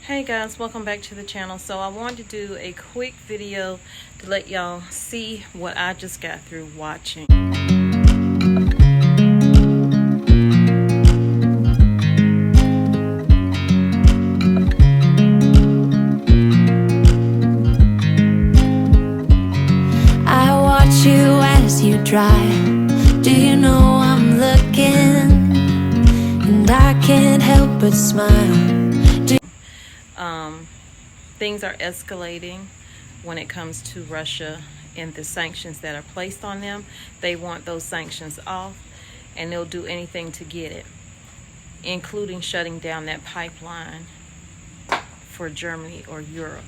Hey guys, welcome back to the channel. So I wanted to do a quick video to let y'all see what I just got through watching. I watch you as you drive. Do you know I'm looking? And I can't help but smile. Things are escalating when it comes to Russia and the sanctions that are placed on them. They want those sanctions off, and they'll do anything to get it, including shutting down that pipeline for Germany or Europe.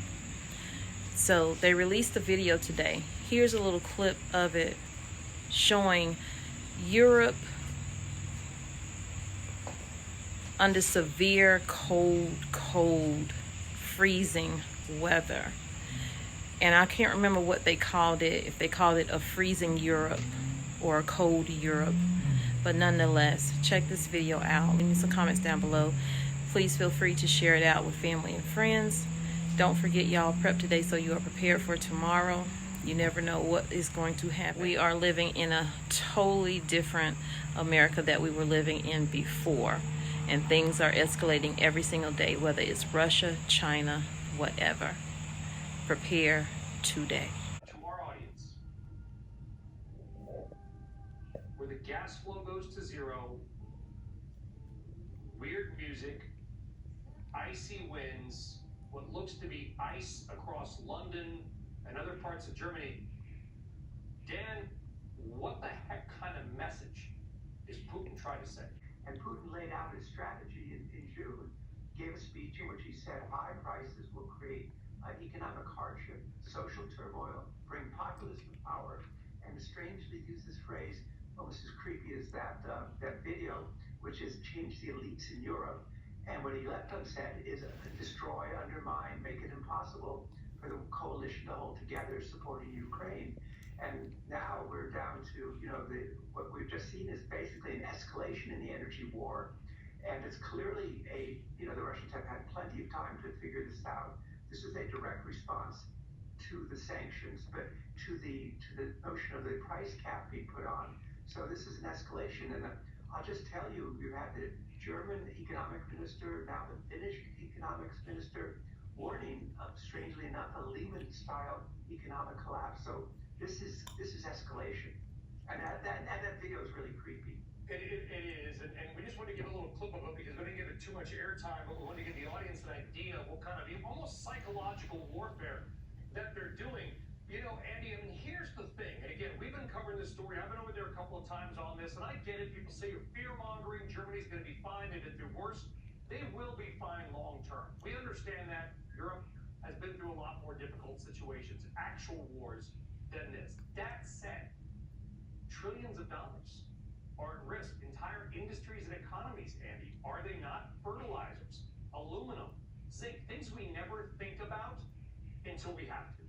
So they released a video today. Here's a little clip of it showing Europe under severe cold, freezing weather. And I can't remember what they called it, if they called it a freezing Europe or a cold Europe. But nonetheless, check this video out. Leave me some comments down below. Please feel free to share it out with family and friends. Don't forget, y'all, prep today so you are prepared for tomorrow. You never know what is going to happen. We are living in a totally different America that we were living in before. And things are escalating every single day, whether it's Russia, China, whatever. Prepare today. To our audience, where the gas flow goes to zero, weird music, icy winds, what looks to be ice across London and other parts of Germany. Dan, what the heck kind of message is Putin trying to send? And Putin laid out his strategy in June, gave a speech in which he said high prices will create economic hardship, social turmoil, bring populism to power, and strangely use this phrase, almost as creepy as that video, which is change the elites in Europe. And what he left unsaid is destroy, undermine, make it impossible for the coalition to hold together supporting Ukraine. And now we're down to, what we've just seen is basically an escalation in the energy war. And it's clearly the Russians have had plenty of time to figure this out. This is a direct response to the sanctions, but to the notion of the price cap being put on. So this is an escalation. And I'll just tell you, you had the German economic minister, now the Finnish economics minister, warning, strangely enough, a Lehman-style economic collapse. So this is escalation, and that video is really creepy. It is, and we just want to give a little clip of it because we didn't give it too much airtime, but we want to give the audience an idea of what kind of almost psychological warfare that they're doing. You know, Andy, I mean, here's the thing, and again, we've been covering this story. I've been over there a couple of times on this, and I get it. People say you're fear-mongering. Germany's going to be fine, and if they're worse, they will be fine long-term. We understand that. Europe has been through a lot more difficult situations, actual wars, than this. That said, trillions of dollars are at risk. Entire industries and economies, Andy, are they not? Fertilizers, aluminum, zinc, things we never think about until we have to.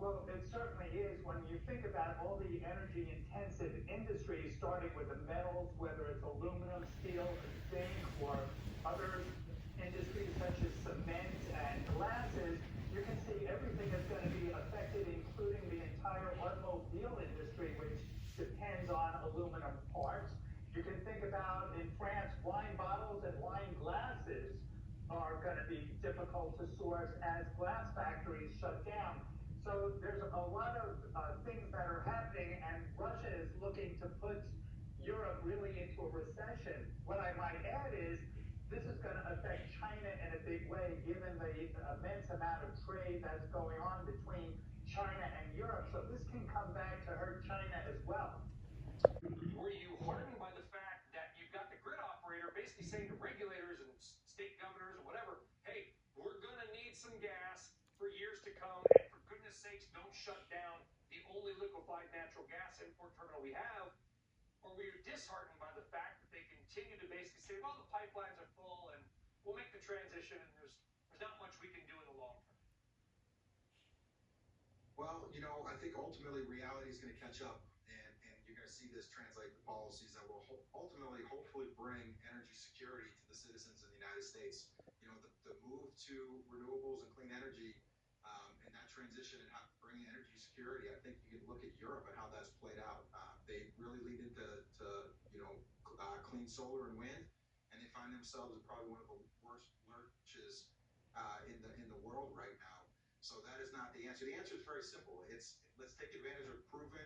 Well, it certainly is when you think about all the energy-intensive industries, starting with the metals, whether it's aluminum, steel, zinc, or other industries such as cement and glasses. You can see everything is going to be affected, including the entire automobile industry, which depends on aluminum parts. You can think about, in France, wine bottles and wine glasses are going to be difficult to source as glass factories shut down. So there's a lot of things that are happening, and Russia is looking to put Europe really into a recession. What I might add is this is going to affect China in a big way, given the immense amount of trade that's going on between China and Europe. So this can come back to hurt China as well. Were you heartened by the fact that you've got the grid operator basically saying to regulators and state governors or whatever, hey, we're going to need some gas for years to come, and for goodness sakes, don't shut down the only liquefied natural gas import terminal we have? Or were you disheartened by the fact that they continue to basically say, well, the pipelines are full and we'll make the transition and there's not much we can do in the long term? Well, I think ultimately reality is going to catch up, and you're going to see this translate to policies that will ultimately, hopefully, bring energy security to the citizens of the United States. The to renewables and clean energy, and that transition and how bringing energy security, I think you can look at Europe and how that's played out. They really leaned into clean solar and wind, and they find themselves in probably one of the worst lurches in the world right now. So that is not the answer. The answer is very simple. It's let's take advantage of proven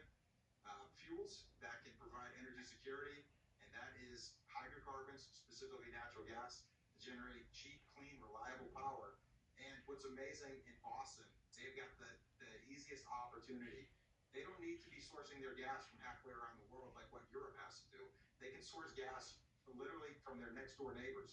fuels that can provide energy security, and that is hydrocarbons, specifically natural gas, to generate cheap, clean, reliable power. And what's amazing in Boston, they've got the easiest opportunity. They don't need to be sourcing their gas from halfway around the world like what Europe has to do. They can source gas from literally from their next door neighbors.